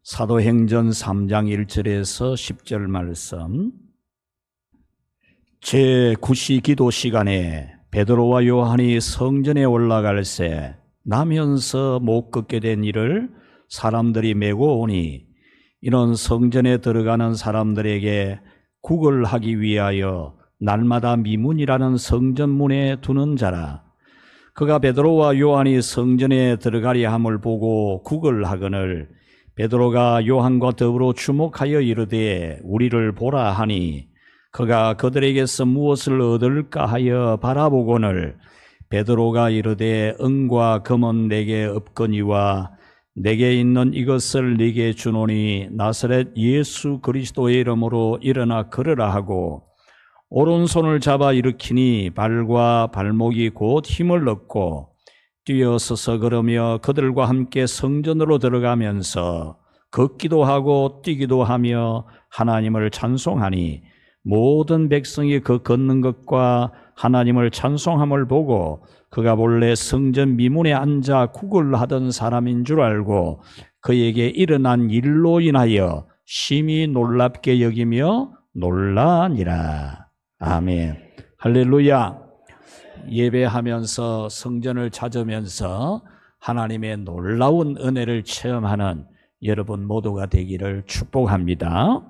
사도행전 3장 1절에서 10절 말씀. 제9시 기도 시간에 베드로와 요한이 성전에 올라갈새 나면서 못 걷게 된 이를 사람들이 메고 오니 이는 성전에 들어가는 사람들에게 국을 하기 위하여 날마다 미문이라는 성전문에 두는 자라. 그가 베드로와 요한이 성전에 들어가려 함을 보고 국을 하거늘 베드로가 요한과 더불어 주목하여 이르되 우리를 보라 하니 그가 그들에게서 무엇을 얻을까 하여 바라보거늘 베드로가 이르되 은과 금은 내게 없거니와 내게 있는 이것을 네게 주노니 나사렛 예수 그리스도의 이름으로 일어나 걸으라 하고 오른손을 잡아 일으키니 발과 발목이 곧 힘을 얻고 뛰어서서 걸으며 그들과 함께 성전으로 들어가면서 걷기도 하고 뛰기도 하며 하나님을 찬송하니 모든 백성이 그 걷는 것과 하나님을 찬송함을 보고 그가 본래 성전 미문에 앉아 국을 하던 사람인 줄 알고 그에게 일어난 일로 인하여 심히 놀랍게 여기며 놀라니라. 아멘. 할렐루야. 예배하면서 성전을 찾으면서 하나님의 놀라운 은혜를 체험하는 여러분 모두가 되기를 축복합니다.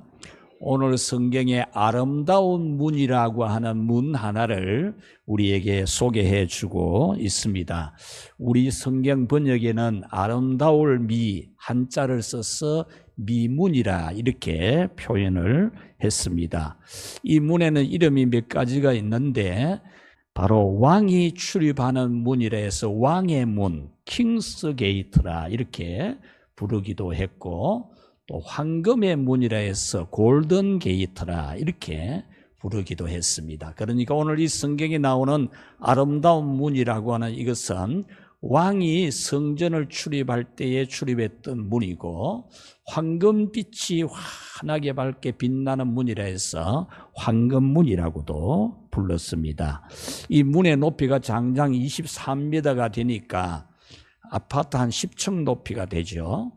오늘 성경의 아름다운 문이라고 하는 문 하나를 우리에게 소개해 주고 있습니다. 우리 성경 번역에는 아름다울 미 한자를 써서 미문이라 이렇게 표현을 했습니다. 이 문에는 이름이 몇 가지가 있는데 바로 왕이 출입하는 문이라 해서 왕의 문, 킹스 게이트라 이렇게 부르기도 했고 또 황금의 문이라 해서 골든 게이트라 이렇게 부르기도 했습니다. 그러니까 오늘 이 성경에 나오는 아름다운 문이라고 하는 이것은 왕이 성전을 출입할 때에 출입했던 문이고 황금빛이 환하게 밝게 빛나는 문이라 해서 황금문이라고도 불렀습니다. 이 문의 높이가 장장 23m가 되니까 아파트 한 10층 높이가 되죠.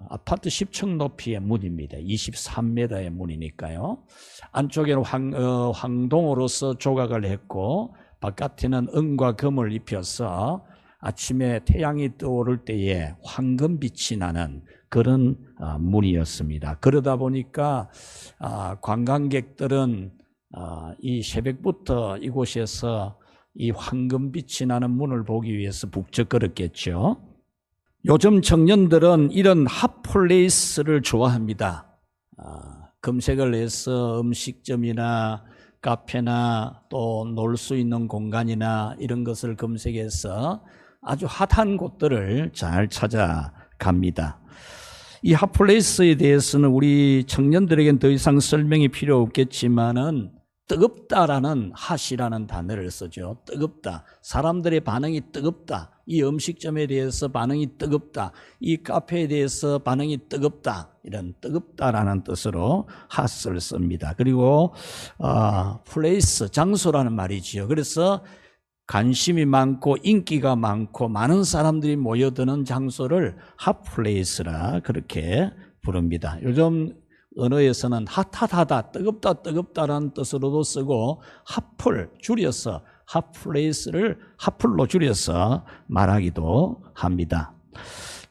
아파트 10층 높이의 문입니다. 23m의 문이니까요. 안쪽에는 황동으로서 조각을 했고 바깥에는 은과 금을 입혀서 아침에 태양이 떠오를 때에 황금빛이 나는 그런 문이었습니다. 그러다 보니까 관광객들은 이 새벽부터 이곳에서 이 황금빛이 나는 문을 보기 위해서 북적거렸겠죠. 요즘 청년들은 이런 핫플레이스를 좋아합니다. 검색을 해서 음식점이나 카페나 또 놀 수 있는 공간이나 이런 것을 검색해서 아주 핫한 곳들을 잘 찾아갑니다. 이 핫플레이스에 대해서는 우리 청년들에겐 더 이상 설명이 필요 없겠지만은 뜨겁다라는 핫이라는 단어를 쓰죠. 뜨겁다. 사람들의 반응이 뜨겁다. 이 음식점에 대해서 반응이 뜨겁다. 이 카페에 대해서 반응이 뜨겁다. 이런 뜨겁다라는 뜻으로 핫을 씁니다. 그리고 플레이스, 장소라는 말이지요. 그래서 관심이 많고 인기가 많고 많은 사람들이 모여드는 장소를 핫플레이스라 그렇게 부릅니다. 요즘 언어에서는 핫하다, 뜨겁다라는 뜻으로도 쓰고 핫플 줄여서 핫플레이스를 핫플로 줄여서 말하기도 합니다.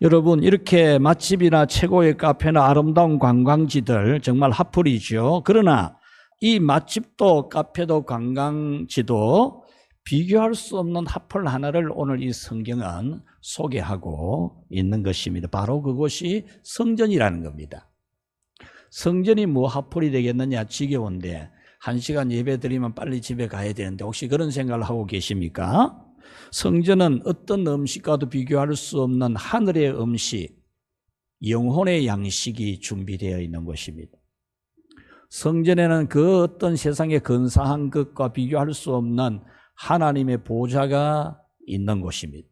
여러분 이렇게 맛집이나 최고의 카페나 아름다운 관광지들 정말 핫플이죠. 그러나 이 맛집도 카페도 관광지도 비교할 수 없는 핫플 하나를 오늘 이 성경은 소개하고 있는 것입니다. 바로 그것이 성전이라는 겁니다. 성전이 뭐 핫플이 되겠느냐 지겨운데 1시간 예배 드리면 빨리 집에 가야 되는데 혹시 그런 생각을 하고 계십니까? 성전은 어떤 음식과도 비교할 수 없는 하늘의 음식, 영혼의 양식이 준비되어 있는 것입니다. 성전에는 그 어떤 세상의 근사한 것과 비교할 수 없는 하나님의 보좌가 있는 곳입니다.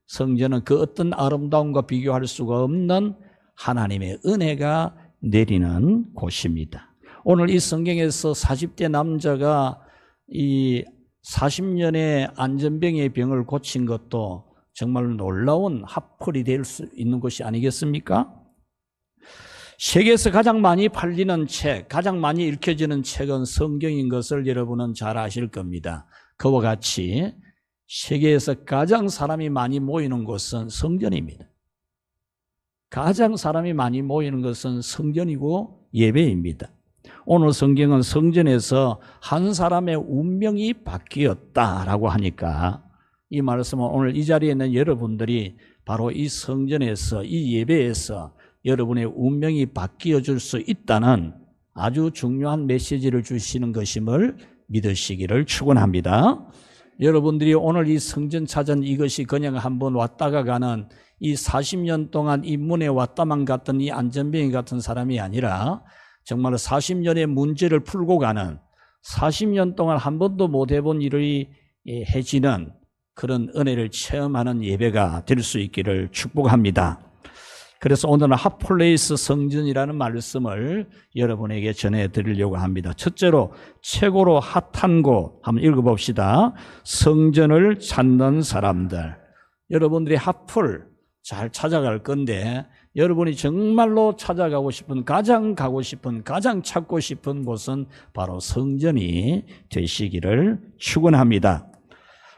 성전은 그 어떤 아름다움과 비교할 수가 없는 하나님의 은혜가 내리는 곳입니다. 오늘 이 성경에서 40대 남자가 이 40년의 안전병의 병을 고친 것도 정말 놀라운 핫플이 될 수 있는 것이 아니겠습니까? 세계에서 가장 많이 팔리는 책, 가장 많이 읽혀지는 책은 성경인 것을 여러분은 잘 아실 겁니다. 그와 같이 세계에서 가장 사람이 많이 모이는 곳은 성전입니다. 가장 사람이 많이 모이는 것은 성전이고 예배입니다. 오늘 성경은 성전에서 한 사람의 운명이 바뀌었다라고 하니까 이 말씀은 오늘 이 자리에 있는 여러분들이 바로 이 성전에서, 이 예배에서 여러분의 운명이 바뀌어질 수 있다는 아주 중요한 메시지를 주시는 것임을 믿으시기를 축원합니다. 여러분들이 오늘 이 성전 찾은 이것이 그냥 한번 왔다가 가는 이 40년 동안 이 문에 왔다만 갔던 이 안전뱅이 같은 사람이 아니라 정말 40년의 문제를 풀고 가는 40년 동안 한 번도 못 해본 일이 해지는 그런 은혜를 체험하는 예배가 될 수 있기를 축복합니다. 그래서 오늘은 핫플레이스 성전이라는 말씀을 여러분에게 전해드리려고 합니다. 첫째로 최고로 핫한 곳 한번 읽어봅시다. 성전을 찾는 사람들. 여러분들이 핫플 잘 찾아갈 건데 여러분이 정말로 찾아가고 싶은, 가장 가고 싶은, 가장 찾고 싶은 곳은 바로 성전이 되시기를 축원합니다.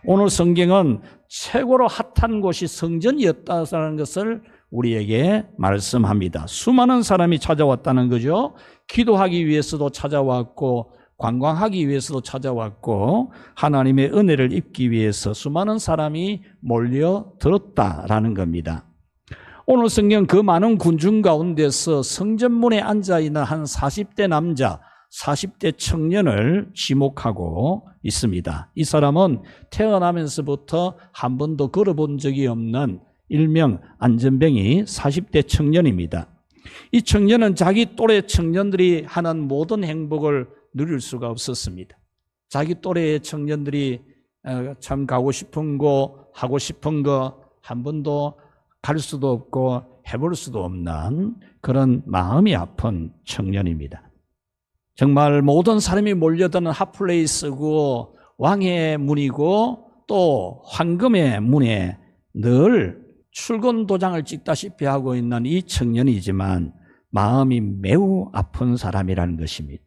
오늘 성경은 최고로 핫한 곳이 성전이었다는 것을 우리에게 말씀합니다. 수많은 사람이 찾아왔다는 거죠. 기도하기 위해서도 찾아왔고 관광하기 위해서도 찾아왔고 하나님의 은혜를 입기 위해서 수많은 사람이 몰려들었다라는 겁니다. 오늘 성경 그 많은 군중 가운데서 성전문에 앉아있는 한 40대 남자, 40대 청년을 지목하고 있습니다. 이 사람은 태어나면서부터 한 번도 걸어본 적이 없는 일명 안전뱅이 40대 청년입니다. 이 청년은 자기 또래 청년들이 하는 모든 행복을 누릴 수가 없었습니다. 자기 또래의 청년들이 참 가고 싶은 거, 하고 싶은 거 한 번도 갈 수도 없고 해볼 수도 없는 그런 마음이 아픈 청년입니다. 정말 모든 사람이 몰려드는 핫플레이스고 왕의 문이고 또 황금의 문에 늘 출근 도장을 찍다시피 하고 있는 이 청년이지만 마음이 매우 아픈 사람이라는 것입니다.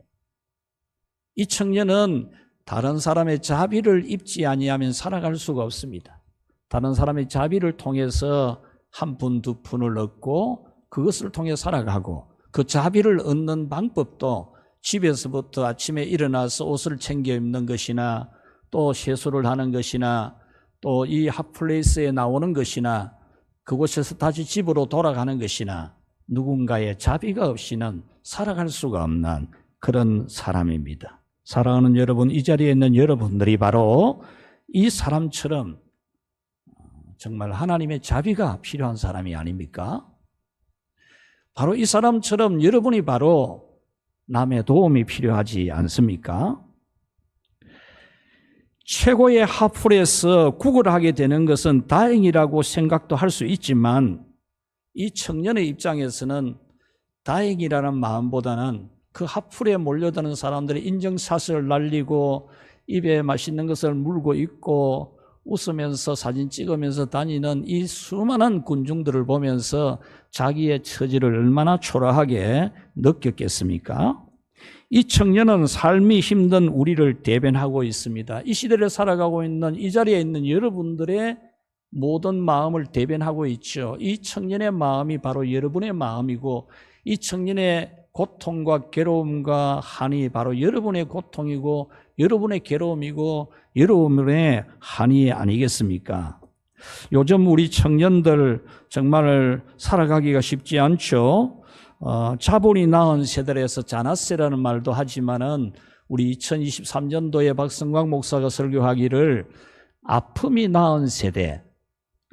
이 청년은 다른 사람의 자비를 입지 아니하면 살아갈 수가 없습니다. 다른 사람의 자비를 통해서 한 푼, 두 푼을 얻고 그것을 통해 살아가고 그 자비를 얻는 방법도 집에서부터 아침에 일어나서 옷을 챙겨 입는 것이나 또 세수를 하는 것이나 또 이 핫플레이스에 나오는 것이나 그곳에서 다시 집으로 돌아가는 것이나 누군가의 자비가 없이는 살아갈 수가 없는 그런 사람입니다. 사랑하는 여러분, 이 자리에 있는 여러분들이 바로 이 사람처럼 정말 하나님의 자비가 필요한 사람이 아닙니까? 바로 이 사람처럼 여러분이 바로 남의 도움이 필요하지 않습니까? 최고의 핫플에서 구걸하게 되는 것은 다행이라고 생각도 할 수 있지만 이 청년의 입장에서는 다행이라는 마음보다는 그 핫플에 몰려드는 사람들이 인증샷을 날리고 입에 맛있는 것을 물고 있고 웃으면서 사진 찍으면서 다니는 이 수많은 군중들을 보면서 자기의 처지를 얼마나 초라하게 느꼈겠습니까? 이 청년은 삶이 힘든 우리를 대변하고 있습니다. 이 시대를 살아가고 있는 이 자리에 있는 여러분들의 모든 마음을 대변하고 있죠. 이 청년의 마음이 바로 여러분의 마음이고 이 청년의 고통과 괴로움과 한이 바로 여러분의 고통이고 여러분의 괴로움이고 여러분의 한이 아니겠습니까? 요즘 우리 청년들 정말 살아가기가 쉽지 않죠. 자본이 낳은 세대에서 자나세라는 말도 하지만은 우리 2023년도에 박성광 목사가 설교하기를 아픔이 낳은 세대,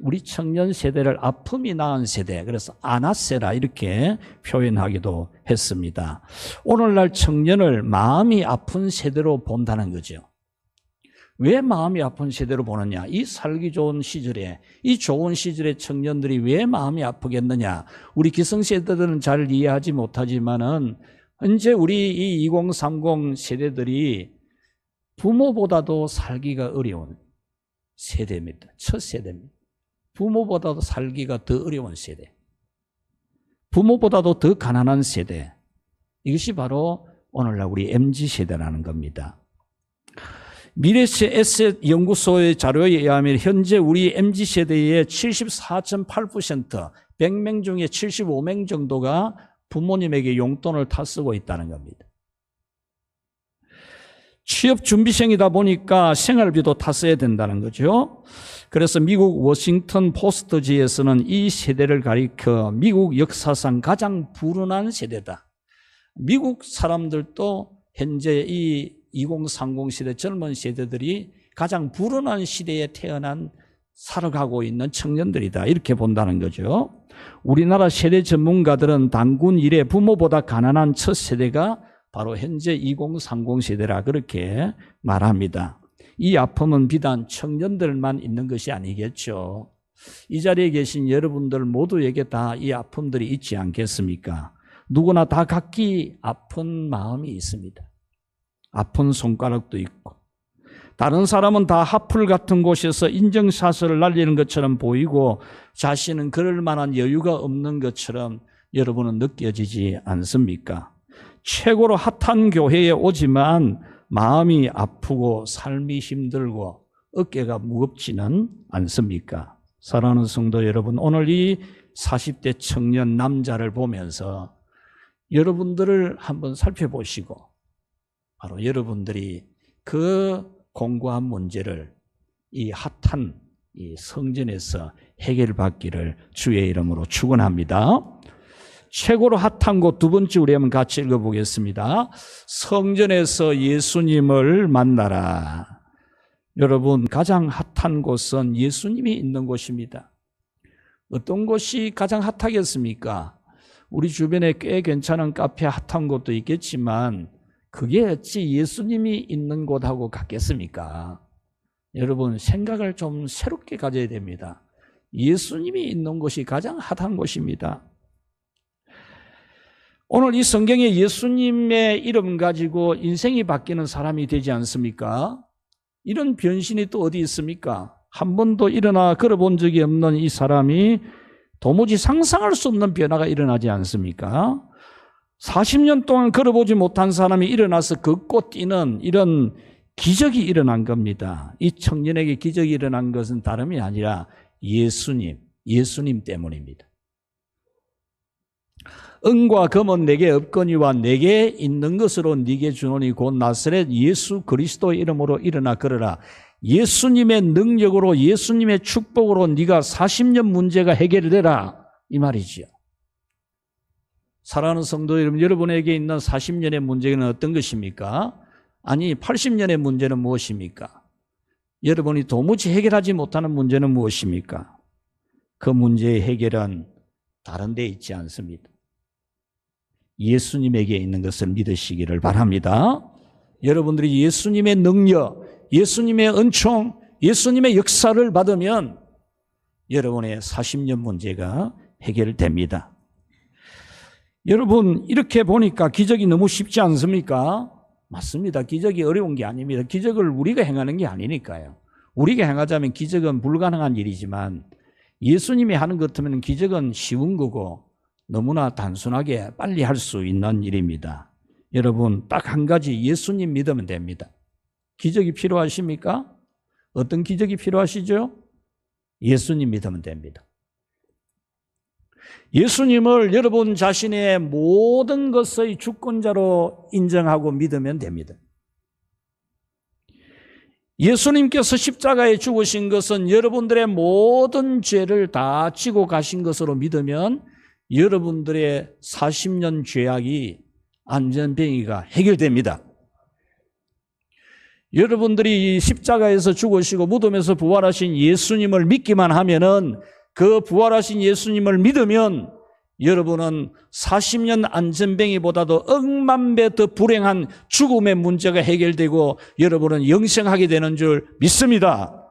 우리 청년 세대를 아픔이 낳은 세대, 그래서 아나세라 이렇게 표현하기도 했습니다. 오늘날 청년을 마음이 아픈 세대로 본다는 거죠. 왜 마음이 아픈 세대로 보느냐? 이 살기 좋은 시절에, 이 좋은 시절에 청년들이 왜 마음이 아프겠느냐? 우리 기성세대들은 잘 이해하지 못하지만은 현재 우리 이 2030 세대들이 부모보다도 살기가 어려운 세대입니다. 첫 세대입니다. 부모보다도 살기가 더 어려운 세대. 부모보다도 더 가난한 세대. 이것이 바로 오늘날 우리 MZ세대라는 겁니다. 미래에셋 연구소의 자료에 의하면 현재 우리 MZ세대의 74.8%, 100명 중에 75명 정도가 부모님에게 용돈을 타 쓰고 있다는 겁니다. 취업 준비생이다 보니까 생활비도 타 써야 된다는 거죠. 그래서 미국 워싱턴 포스트지에서는 이 세대를 가리켜 미국 역사상 가장 불운한 세대다. 미국 사람들도 현재 이 2030 시대 젊은 세대들이 가장 불운한 시대에 태어난 살아가고 있는 청년들이다. 이렇게 본다는 거죠. 우리나라 세대 전문가들은 단군 이래 부모보다 가난한 첫 세대가 바로 현재 2030 세대라 그렇게 말합니다. 이 아픔은 비단 청년들만 있는 것이 아니겠죠. 이 자리에 계신 여러분들 모두에게 다 이 아픔들이 있지 않겠습니까? 누구나 다 각기 아픈 마음이 있습니다. 아픈 손가락도 있고, 다른 사람은 다 하플 같은 곳에서 인증샷을 날리는 것처럼 보이고 자신은 그럴 만한 여유가 없는 것처럼 여러분은 느껴지지 않습니까? 최고로 핫한 교회에 오지만 마음이 아프고 삶이 힘들고 어깨가 무겁지는 않습니까? 사랑하는 성도 여러분, 오늘 이 40대 청년 남자를 보면서 여러분들을 한번 살펴보시고 바로 여러분들이 그 공고한 문제를 이 핫한 이 성전에서 해결받기를 주의 이름으로 축원합니다. 최고로 핫한 곳 두 번째 우리 한번 같이 읽어보겠습니다. 성전에서 예수님을 만나라. 여러분, 가장 핫한 곳은 예수님이 있는 곳입니다. 어떤 곳이 가장 핫하겠습니까? 우리 주변에 꽤 괜찮은 카페 핫한 곳도 있겠지만 그게 어찌 예수님이 있는 곳하고 같겠습니까? 여러분, 생각을 좀 새롭게 가져야 됩니다. 예수님이 있는 곳이 가장 핫한 곳입니다. 오늘 이 성경에 예수님의 이름 가지고 인생이 바뀌는 사람이 되지 않습니까? 이런 변신이 또 어디 있습니까? 한 번도 일어나 걸어본 적이 없는 이 사람이 도무지 상상할 수 없는 변화가 일어나지 않습니까? 40년 동안 걸어보지 못한 사람이 일어나서 걷고 뛰는 이런 기적이 일어난 겁니다. 이 청년에게 기적이 일어난 것은 다름이 아니라 예수님 때문입니다. 은과 금은 내게 없거니와 내게 있는 것으로 네게 주노니 곧 나사렛 예수 그리스도의 이름으로 일어나 걸어라. 예수님의 능력으로 예수님의 축복으로 네가 40년 문제가 해결되라 이 말이지요. 사랑하는 성도 여러분, 여러분에게 있는 40년의 문제는 어떤 것입니까? 아니 80년의 문제는 무엇입니까? 여러분이 도무지 해결하지 못하는 문제는 무엇입니까? 그 문제의 해결은 다른 데 있지 않습니다. 예수님에게 있는 것을 믿으시기를 바랍니다. 여러분들이 예수님의 능력, 예수님의 은총, 예수님의 역사를 받으면 여러분의 40년 문제가 해결됩니다. 여러분, 이렇게 보니까 기적이 너무 쉽지 않습니까? 맞습니다. 기적이 어려운 게 아닙니다. 기적을 우리가 행하는 게 아니니까요. 우리가 행하자면 기적은 불가능한 일이지만 예수님이 하는 것 같으면 기적은 쉬운 거고 너무나 단순하게 빨리 할 수 있는 일입니다. 여러분, 딱 한 가지 예수님 믿으면 됩니다. 기적이 필요하십니까? 어떤 기적이 필요하시죠? 예수님 믿으면 됩니다. 예수님을 여러분 자신의 모든 것의 주권자로 인정하고 믿으면 됩니다. 예수님께서 십자가에 죽으신 것은 여러분들의 모든 죄를 다 지고 가신 것으로 믿으면 여러분들의 40년 죄악이 안전병이가 해결됩니다. 여러분들이 이 십자가에서 죽으시고 무덤에서 부활하신 예수님을 믿기만 하면은 그 부활하신 예수님을 믿으면 여러분은 40년 안전병이보다도 억만 배 더 불행한 죽음의 문제가 해결되고 여러분은 영생하게 되는 줄 믿습니다.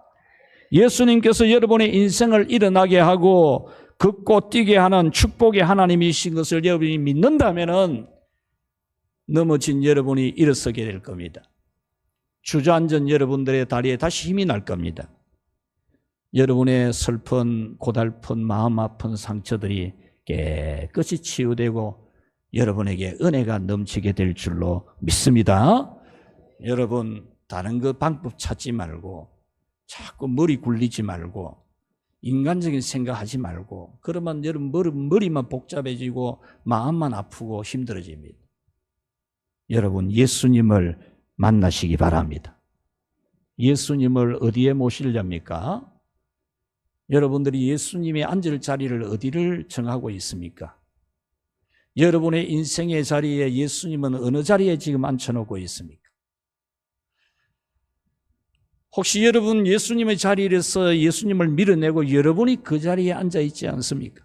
예수님께서 여러분의 인생을 일어나게 하고 걷고 뛰게 하는 축복의 하나님이신 것을 여러분이 믿는다면은 넘어진 여러분이 일어서게 될 겁니다. 주저앉은 여러분들의 다리에 다시 힘이 날 겁니다. 여러분의 슬픈, 고달픈, 마음 아픈 상처들이 깨끗이 치유되고 여러분에게 은혜가 넘치게 될 줄로 믿습니다. 여러분 다른 그 방법 찾지 말고 자꾸 머리 굴리지 말고 인간적인 생각하지 말고 그러면 여러분 머리만 복잡해지고 마음만 아프고 힘들어집니다. 여러분 예수님을 만나시기 바랍니다. 예수님을 어디에 모시렵니까? 여러분들이 예수님이 앉을 자리를 어디를 정하고 있습니까? 여러분의 인생의 자리에 예수님은 어느 자리에 지금 앉혀놓고 있습니까? 혹시 여러분 예수님의 자리에서 예수님을 밀어내고 여러분이 그 자리에 앉아 있지 않습니까?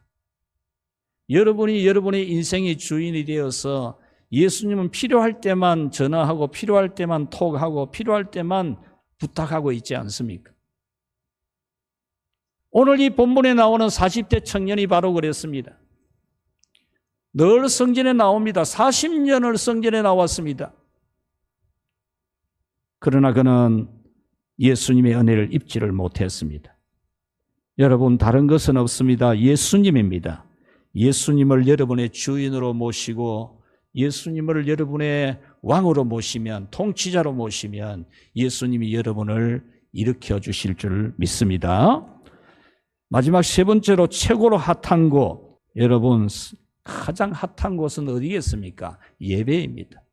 여러분이 여러분의 인생의 주인이 되어서 예수님은 필요할 때만 전화하고 필요할 때만 톡하고 필요할 때만 부탁하고 있지 않습니까? 오늘 이 본문에 나오는 40대 청년이 바로 그랬습니다. 늘 성전에 나옵니다. 40년을 성전에 나왔습니다. 그러나 그는 예수님의 은혜를 입지를 못했습니다. 여러분 다른 것은 없습니다. 예수님입니다. 예수님을 여러분의 주인으로 모시고 예수님을 여러분의 왕으로 모시면 통치자로 모시면 예수님이 여러분을 일으켜 주실 줄 믿습니다. 마지막 세 번째로 최고로 핫한 곳, 여러분 가장 핫한 곳은 어디겠습니까? 예배입니다.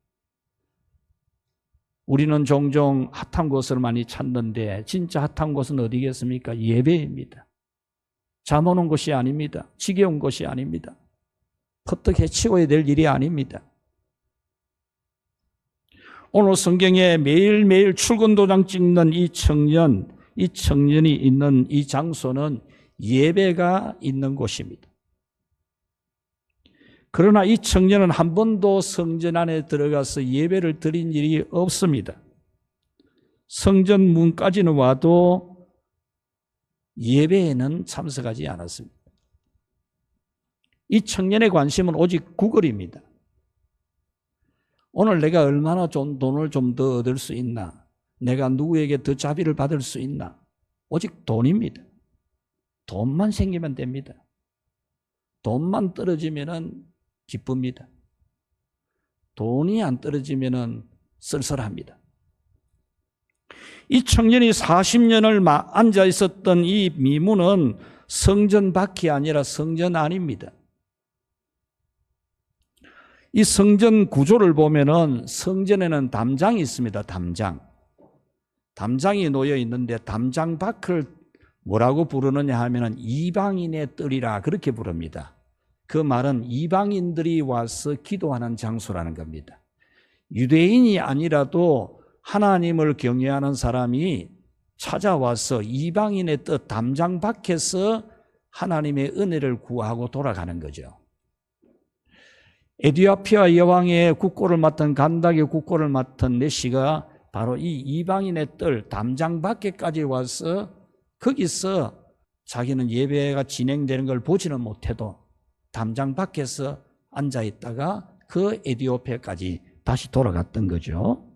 우리는 종종 핫한 곳을 많이 찾는데 진짜 핫한 곳은 어디겠습니까? 예배입니다. 잠 오는 곳이 아닙니다. 지겨운 곳이 아닙니다. 퍼뜩 해치워야 될 일이 아닙니다. 오늘 성경에 매일매일 출근 도장 찍는 이 청년이 있는 이 장소는 예배가 있는 곳입니다. 그러나 이 청년은 한 번도 성전 안에 들어가서 예배를 드린 일이 없습니다. 성전 문까지는 와도 예배에는 참석하지 않았습니다. 이 청년의 관심은 오직 구걸입니다. 오늘 내가 얼마나 돈을 좀 더 얻을 수 있나? 내가 누구에게 더 자비를 받을 수 있나? 오직 돈입니다. 돈만 생기면 됩니다. 돈만 떨어지면은 기쁩니다. 돈이 안 떨어지면은 쓸쓸합니다. 이 청년이 40년을 앉아 있었던 이 미문은 성전 밖이 아니라 성전 안입니다. 이 성전 구조를 보면은 성전에는 담장이 있습니다. 담장이 놓여 있는데 담장 밖을 뭐라고 부르느냐 하면은 이방인의 뜰이라 그렇게 부릅니다. 그 말은 이방인들이 와서 기도하는 장소라는 겁니다. 유대인이 아니라도 하나님을 경외하는 사람이 찾아와서 이방인의 뜻 담장 밖에서 하나님의 은혜를 구하고 돌아가는 거죠. 에디오피아 여왕의 국고를 맡은 간닥의 국고를 맡은 내시가 바로 이 이방인의 뜰 담장 밖에까지 와서 거기서 자기는 예배가 진행되는 걸 보지는 못해도 담장 밖에서 앉아 있다가 그 에디오피아까지 다시 돌아갔던 거죠.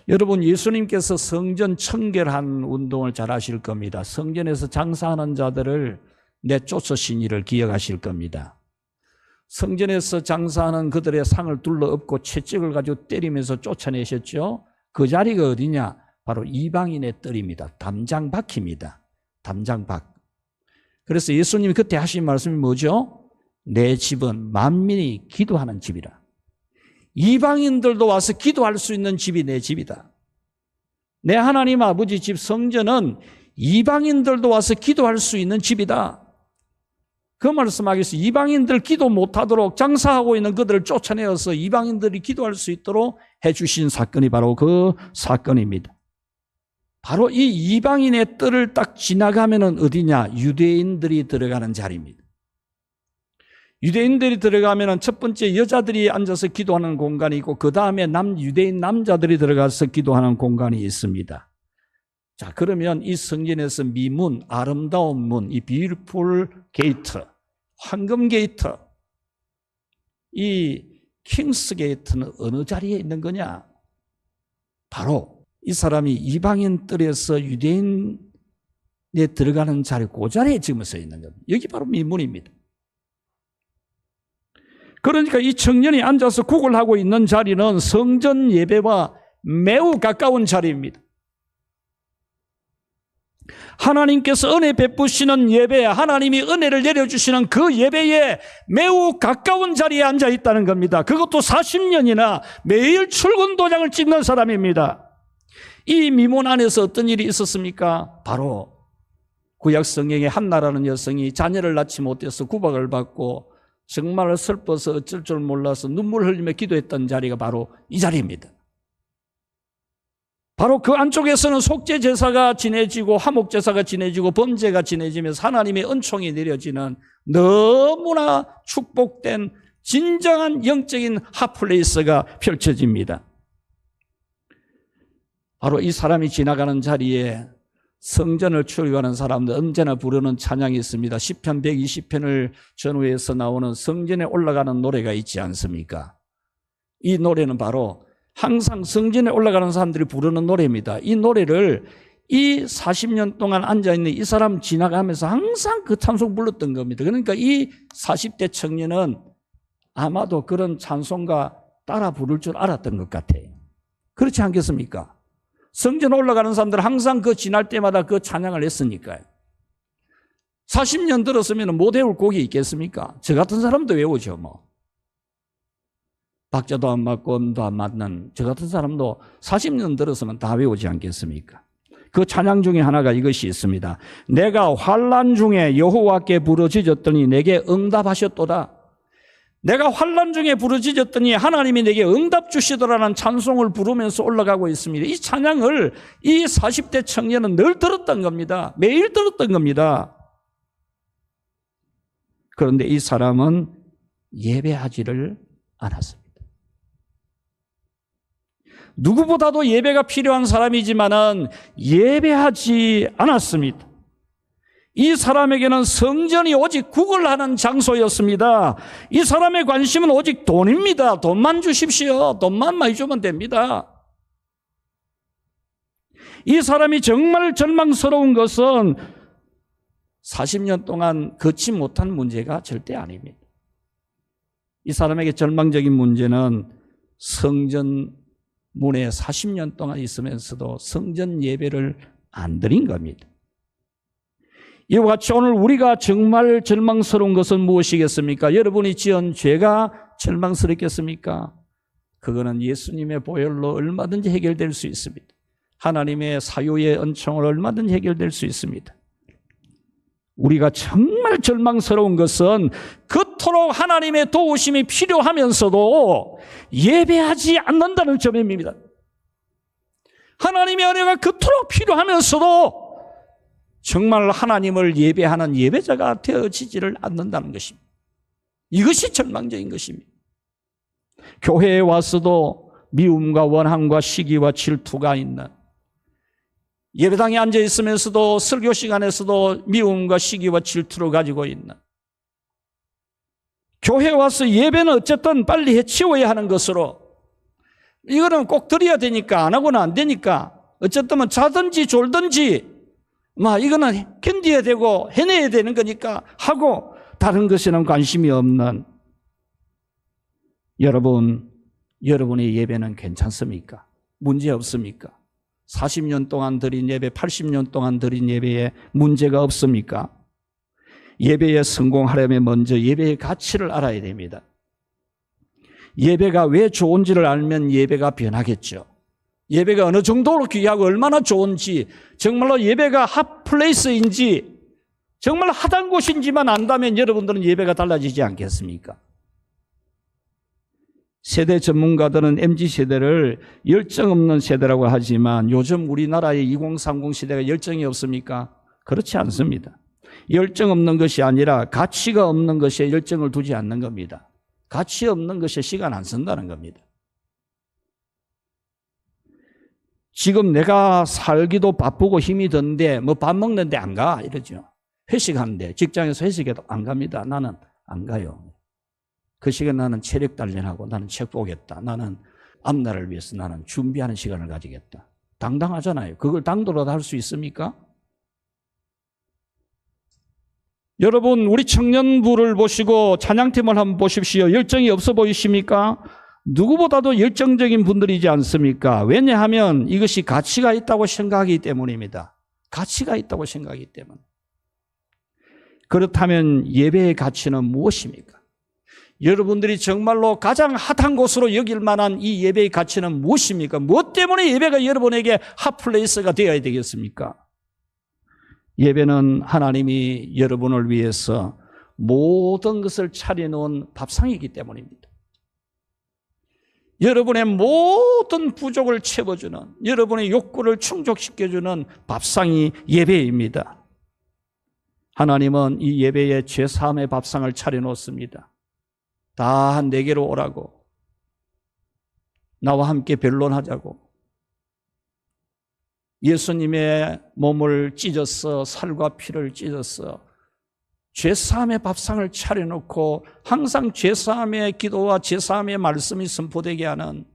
여러분 예수님께서 성전 청결한 운동을 잘 하실 겁니다. 성전에서 장사하는 자들을 내쫓으신 일을 기억하실 겁니다. 성전에서 장사하는 그들의 상을 둘러엎고 채찍을 가지고 때리면서 쫓아내셨죠. 그 자리가 어디냐? 바로 이방인의 뜰입니다. 담장 밖입니다. 담장 밖. 그래서 예수님이 그때 하신 말씀이 뭐죠? 내 집은 만민이 기도하는 집이라. 이방인들도 와서 기도할 수 있는 집이 내 집이다. 내 하나님 아버지 집 성전은 이방인들도 와서 기도할 수 있는 집이다. 그 말씀하기 위해서 이방인들 기도 못하도록 장사하고 있는 그들을 쫓아내어서 이방인들이 기도할 수 있도록 해주신 사건이 바로 그 사건입니다. 바로 이 이방인의 뜰을 딱 지나가면은 어디냐? 유대인들이 들어가는 자리입니다. 유대인들이 들어가면은 첫 번째 여자들이 앉아서 기도하는 공간이 있고 그 다음에 유대인 남자들이 들어가서 기도하는 공간이 있습니다. 자, 그러면 이 성전에서 미문, 아름다운 문, 이 beautiful gate, 황금 게이트, 이 킹스 게이트는 어느 자리에 있는 거냐? 바로 이 사람이 이방인 뜰에서 유대인에 들어가는 자리, 그 자리에 지금 서 있는 겁니다. 여기 바로 미문입니다. 그러니까 이 청년이 앉아서 구걸하고 있는 자리는 성전 예배와 매우 가까운 자리입니다. 하나님께서 은혜 베푸시는 예배, 하나님이 은혜를 내려주시는 그 예배에 매우 가까운 자리에 앉아 있다는 겁니다. 그것도 40년이나 매일 출근 도장을 찍는 사람입니다. 이 미문 안에서 어떤 일이 있었습니까? 바로 구약 성경에 한나라는 여성이 자녀를 낳지 못해서 구박을 받고 정말 슬퍼서 어쩔 줄 몰라서 눈물 흘리며 기도했던 자리가 바로 이 자리입니다. 바로 그 안쪽에서는 속죄 제사가 지내지고 화목 제사가 지내지고 범죄가 지내지면서 하나님의 은총이 내려지는 너무나 축복된 진정한 영적인 핫플레이스가 펼쳐집니다. 바로 이 사람이 지나가는 자리에 성전을 출입하는 사람들 언제나 부르는 찬양이 있습니다. 시편 120편을 전후해서 나오는 성전에 올라가는 노래가 있지 않습니까? 이 노래는 바로 항상 성전에 올라가는 사람들이 부르는 노래입니다. 이 노래를 이 40년 동안 앉아있는 이 사람 지나가면서 항상 그 찬송 불렀던 겁니다. 그러니까 이 40대 청년은 아마도 그런 찬송가 따라 부를 줄 알았던 것 같아요. 그렇지 않겠습니까? 성전 올라가는 사람들은 항상 그 지날 때마다 그 찬양을 했으니까요. 40년 들었으면 못 외울 곡이 있겠습니까? 저 같은 사람도 외우죠 뭐. 박자도 안 맞고 음도 안 맞는 저 같은 사람도 40년 들었으면 다 외우지 않겠습니까? 그 찬양 중에 하나가 이것이 있습니다. 내가 환난 중에 여호와께 부르짖었더니 내게 응답하셨도다. 내가 환난 중에 부르짖었더니 하나님이 내게 응답 주시더라는 찬송을 부르면서 올라가고 있습니다. 이 찬양을 이 40대 청년은 늘 들었던 겁니다. 매일 들었던 겁니다. 그런데 이 사람은 예배하지를 않았습니다. 누구보다도 예배가 필요한 사람이지만은 예배하지 않았습니다. 이 사람에게는 성전이 오직 구걸하는 장소였습니다. 이 사람의 관심은 오직 돈입니다. 돈만 주십시오. 돈만 많이 주면 됩니다. 이 사람이 정말 절망스러운 것은 40년 동안 걷지 못한 문제가 절대 아닙니다. 이 사람에게 절망적인 문제는 성전 문에 40년 동안 있으면서도 성전 예배를 안 드린 겁니다. 이와 같이 오늘 우리가 정말 절망스러운 것은 무엇이겠습니까? 여러분이 지은 죄가 절망스럽겠습니까? 그거는 예수님의 보혈로 얼마든지 해결될 수 있습니다. 하나님의 사유의 은총으로 얼마든지 해결될 수 있습니다. 우리가 정말 절망스러운 것은 그토록 하나님의 도우심이 필요하면서도 예배하지 않는다는 점입니다. 하나님의 은혜가 그토록 필요하면서도 정말 하나님을 예배하는 예배자가 되어지지를 않는다는 것입니다. 이것이 절망적인 것입니다. 교회에 와서도 미움과 원함과 시기와 질투가 있는, 예배당에 앉아 있으면서도 설교 시간에서도 미움과 시기와 질투를 가지고 있는, 교회에 와서 예배는 어쨌든 빨리 해치워야 하는 것으로, 이거는 꼭 드려야 되니까 안 하고는 안 되니까 어쨌든 자든지 졸든지 이거는 견뎌야 되고 해내야 되는 거니까 하고 다른 것에는 관심이 없는 여러분, 여러분의 예배는 괜찮습니까? 문제 없습니까? 40년 동안 드린 예배, 80년 동안 드린 예배에 문제가 없습니까? 예배에 성공하려면 먼저 예배의 가치를 알아야 됩니다. 예배가 왜 좋은지를 알면 예배가 변하겠죠. 예배가 어느 정도로 귀하고 얼마나 좋은지, 정말로 예배가 핫플레이스인지, 정말 핫한 곳인지만 안다면 여러분들은 예배가 달라지지 않겠습니까? 세대 전문가들은 MZ세대를 열정 없는 세대라고 하지만 요즘 우리나라의 2030 시대가 열정이 없습니까? 그렇지 않습니다. 열정 없는 것이 아니라 가치가 없는 것에 열정을 두지 않는 겁니다. 가치 없는 것에 시간 안 쓴다는 겁니다. 지금 내가 살기도 바쁘고 힘이 든데 밥 먹는데 안 가 이러죠. 회식하는데 직장에서 회식해도 안 갑니다. 나는 안 가요. 그 시간 나는 체력 단련하고 나는 책 보겠다. 나는 앞날을 위해서 나는 준비하는 시간을 가지겠다. 당당하잖아요. 그걸 당도라도 할 수 있습니까? 여러분, 우리 청년부를 보시고 찬양팀을 한번 보십시오. 열정이 없어 보이십니까? 누구보다도 열정적인 분들이지 않습니까? 왜냐하면 이것이 가치가 있다고 생각하기 때문입니다. 가치가 있다고 생각하기 때문에. 그렇다면 예배의 가치는 무엇입니까? 여러분들이 정말로 가장 핫한 곳으로 여길 만한 이 예배의 가치는 무엇입니까? 무엇 때문에 예배가 여러분에게 핫플레이스가 되어야 되겠습니까? 예배는 하나님이 여러분을 위해서 모든 것을 차려놓은 밥상이기 때문입니다. 여러분의 모든 부족을 채워주는, 여러분의 욕구를 충족시켜주는 밥상이 예배입니다. 하나님은 이 예배에 죄사함의 밥상을 차려놓습니다. 다 내게로 오라고, 나와 함께 변론하자고. 예수님의 몸을 찢어서 살과 피를 찢어서 죄사함의 밥상을 차려놓고 항상 죄사함의 기도와 죄사함의 말씀이 선포되게 하는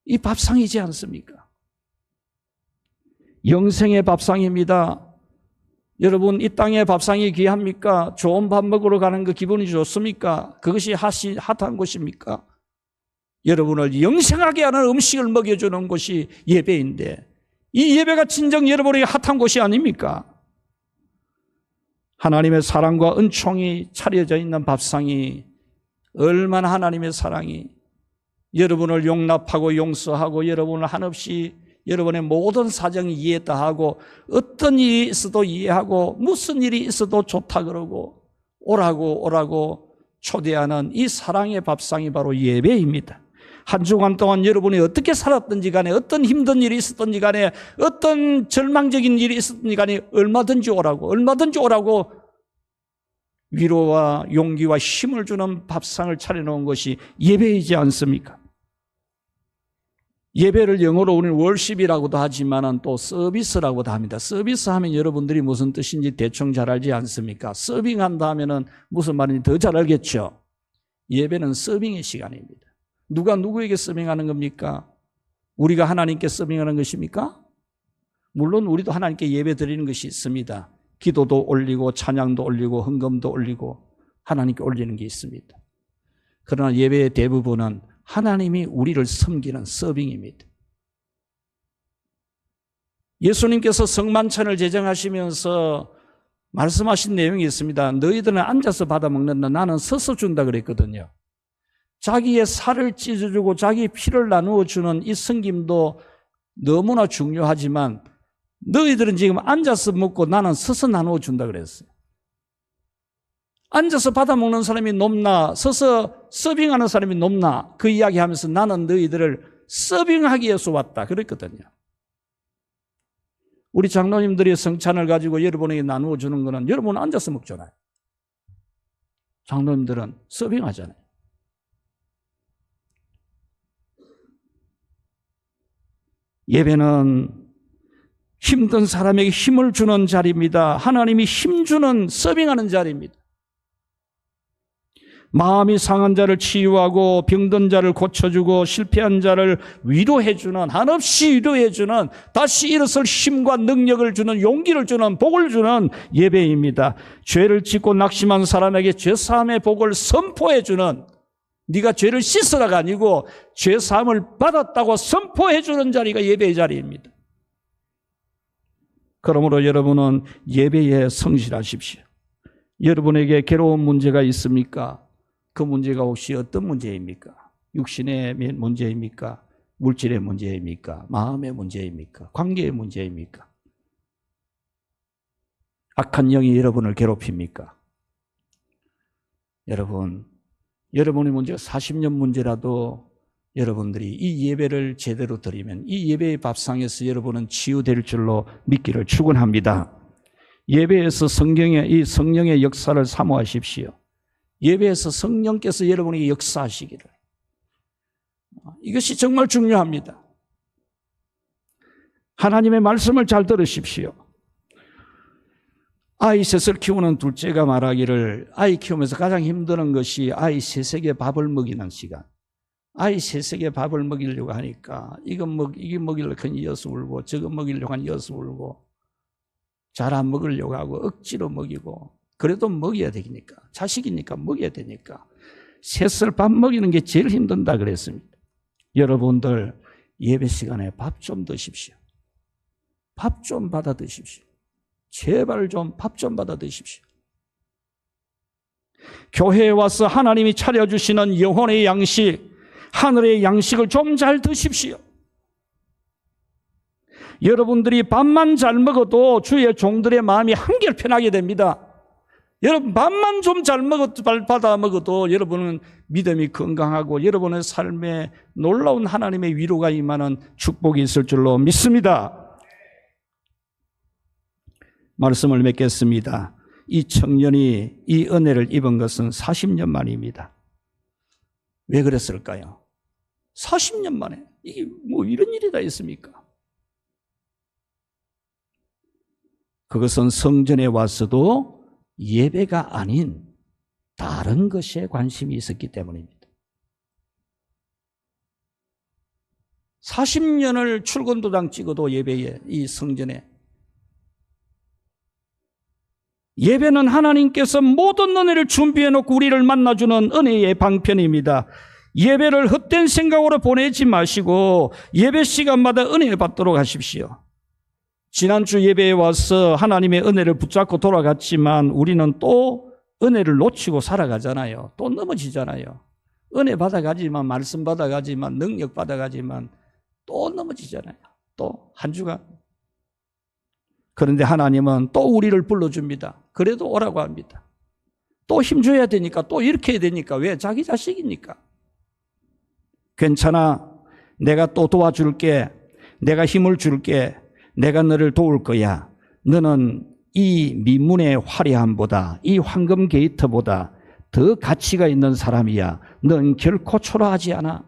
이 밥상이지 않습니까? 영생의 밥상입니다. 여러분, 이 땅의 밥상이 귀합니까? 좋은 밥 먹으러 가는 거 기분이 좋습니까? 그것이 핫한 곳입니까? 여러분을 영생하게 하는 음식을 먹여주는 곳이 예배인데, 이 예배가 진정 여러분에게 핫한 곳이 아닙니까? 하나님의 사랑과 은총이 차려져 있는 밥상이 얼마나 하나님의 사랑이 여러분을 용납하고 용서하고 여러분을 한없이 여러분의 모든 사정이 이해 다 하고 어떤 일이 있어도 이해하고 무슨 일이 있어도 좋다 그러고 오라고 초대하는 이 사랑의 밥상이 바로 예배입니다. 한 주간 동안 여러분이 어떻게 살았든지 간에 어떤 힘든 일이 있었든지 간에 어떤 절망적인 일이 있었든지 간에 얼마든지 오라고 위로와 용기와 힘을 주는 밥상을 차려놓은 것이 예배이지 않습니까? 예배를 영어로 우리는 월십이라고도 하지만 또 서비스라고도 합니다. 서비스 하면 여러분들이 무슨 뜻인지 대충 잘 알지 않습니까? 서빙한다 하면 무슨 말인지 더 잘 알겠죠? 예배는 서빙의 시간입니다. 누가 누구에게 서빙하는 겁니까? 우리가 하나님께 서빙하는 것입니까? 물론 우리도 하나님께 예배 드리는 것이 있습니다. 기도도 올리고 찬양도 올리고 헌금도 올리고 하나님께 올리는 게 있습니다. 그러나 예배의 대부분은 하나님이 우리를 섬기는 서빙입니다. 예수님께서 성만찬을 제정하시면서 말씀하신 내용이 있습니다. 너희들은 앉아서 받아먹는다, 나는 서서 준다 그랬거든요. 자기의 살을 찢어주고 자기의 피를 나누어 주는 이 섬김도 너무나 중요하지만 너희들은 지금 앉아서 먹고 나는 서서 나누어 준다 그랬어요. 앉아서 받아먹는 사람이 높나 서서 서빙하는 사람이 높나 그 이야기하면서 나는 너희들을 서빙하기 위해서 왔다 그랬거든요. 우리 장로님들이 성찬을 가지고 여러분에게 나누어 주는 거는 여러분은 앉아서 먹잖아요. 장로님들은 서빙하잖아요. 예배는 힘든 사람에게 힘을 주는 자리입니다. 하나님이 힘주는 서빙하는 자리입니다. 마음이 상한 자를 치유하고 병든 자를 고쳐주고 실패한 자를 위로해주는, 한없이 위로해주는, 다시 일어설 힘과 능력을 주는, 용기를 주는, 복을 주는 예배입니다. 죄를 짓고 낙심한 사람에게 죄사함의 복을 선포해주는, 네가 죄를 씻으라가 아니고 죄사함을 받았다고 선포해주는 자리가 예배의 자리입니다. 그러므로 여러분은 예배에 성실하십시오. 여러분에게 괴로운 문제가 있습니까? 그 문제가 혹시 어떤 문제입니까? 육신의 문제입니까? 물질의 문제입니까? 마음의 문제입니까? 관계의 문제입니까? 악한 영이 여러분을 괴롭힙니까? 여러분의 문제가 40년 문제라도 여러분들이 이 예배를 제대로 드리면 이 예배의 밥상에서 여러분은 치유될 줄로 믿기를 축원합니다. 예배에서 이 성령의 역사를 사모하십시오. 예배에서 성령께서 여러분에게 역사하시기를. 이것이 정말 중요합니다. 하나님의 말씀을 잘 들으십시오. 아이 셋을 키우는 둘째가 말하기를 아이 키우면서 가장 힘든 것이 아이 셋에게 밥을 먹이는 시간. 아이 셋에게 밥을 먹이려고 하니까 이게 먹이려고 하니 이어서 울고 저거 먹이려고 하니 이어서 울고 잘 안 먹으려고 하고 억지로 먹이고 그래도 먹여야 되니까. 자식이니까 먹여야 되니까. 셋을 밥 먹이는 게 제일 힘든다 그랬습니다. 여러분들 예배 시간에 밥 좀 드십시오. 밥 좀 받아 드십시오. 제발 좀 밥 좀 받아 드십시오. 교회에 와서 하나님이 차려주시는 영혼의 양식, 하늘의 양식을 좀 잘 드십시오. 여러분들이 밥만 잘 먹어도 주의 종들의 마음이 한결 편하게 됩니다. 여러분 밥만 좀 잘 받아 먹어도 여러분은 믿음이 건강하고 여러분의 삶에 놀라운 하나님의 위로가 임하는 축복이 있을 줄로 믿습니다. 말씀을 맺겠습니다. 이 청년이 이 은혜를 입은 것은 40년 만입니다. 왜 그랬을까요? 40년 만에 이게 뭐 이런 일이 다 있습니까? 그것은 성전에 와서도 예배가 아닌 다른 것에 관심이 있었기 때문입니다. 40년을 출근도장 찍어도 예배에, 이 성전에, 예배는 하나님께서 모든 은혜를 준비해 놓고 우리를 만나주는 은혜의 방편입니다. 예배를 헛된 생각으로 보내지 마시고 예배 시간마다 은혜 받도록 하십시오. 지난주 예배에 와서 하나님의 은혜를 붙잡고 돌아갔지만 우리는 또 은혜를 놓치고 살아가잖아요. 또 넘어지잖아요. 은혜 받아가지만, 말씀 받아가지만, 능력 받아가지만 또 넘어지잖아요. 또 한 주간. 그런데 하나님은 또 우리를 불러줍니다. 그래도 오라고 합니다. 또 힘줘야 되니까, 또 이렇게 해야 되니까. 왜? 자기 자식이니까. 괜찮아. 내가 또 도와줄게. 내가 힘을 줄게. 내가 너를 도울 거야. 너는 이 미문의 화려함보다, 이 황금 게이트보다 더 가치가 있는 사람이야. 넌 결코 초라하지 않아.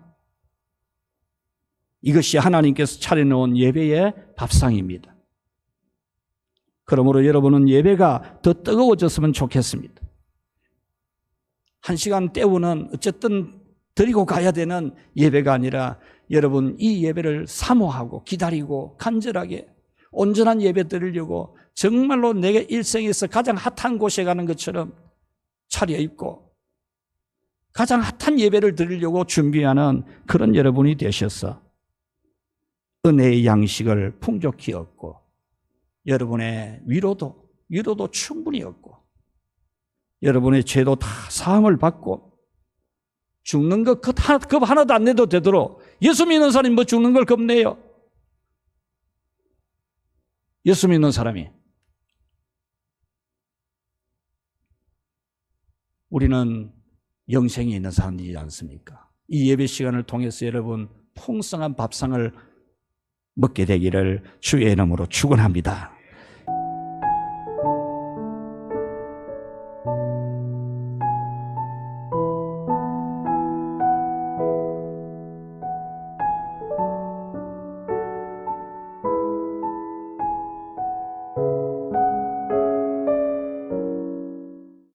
이것이 하나님께서 차려놓은 예배의 밥상입니다. 그러므로 여러분은 예배가 더 뜨거워졌으면 좋겠습니다. 1시간 때우는 어쨌든 드리고 가야 되는 예배가 아니라 여러분 이 예배를 사모하고 기다리고 간절하게 온전한 예배 드리려고 정말로 내게 일생에서 가장 핫한 곳에 가는 것처럼 차려입고 가장 핫한 예배를 드리려고 준비하는 그런 여러분이 되셔서 은혜의 양식을 풍족히 얻고 여러분의 위로도 충분히 얻고 여러분의 죄도 다 사함을 받고 죽는 것 겁 하나도 안 내도 되도록 예수 믿는 사람이 뭐 죽는 걸 겁내요? 예수 믿는 사람이. 우리는 영생이 있는 사람이지 않습니까? 이 예배 시간을 통해서 여러분 풍성한 밥상을 먹게 되기를 주의 이름으로 축원합니다.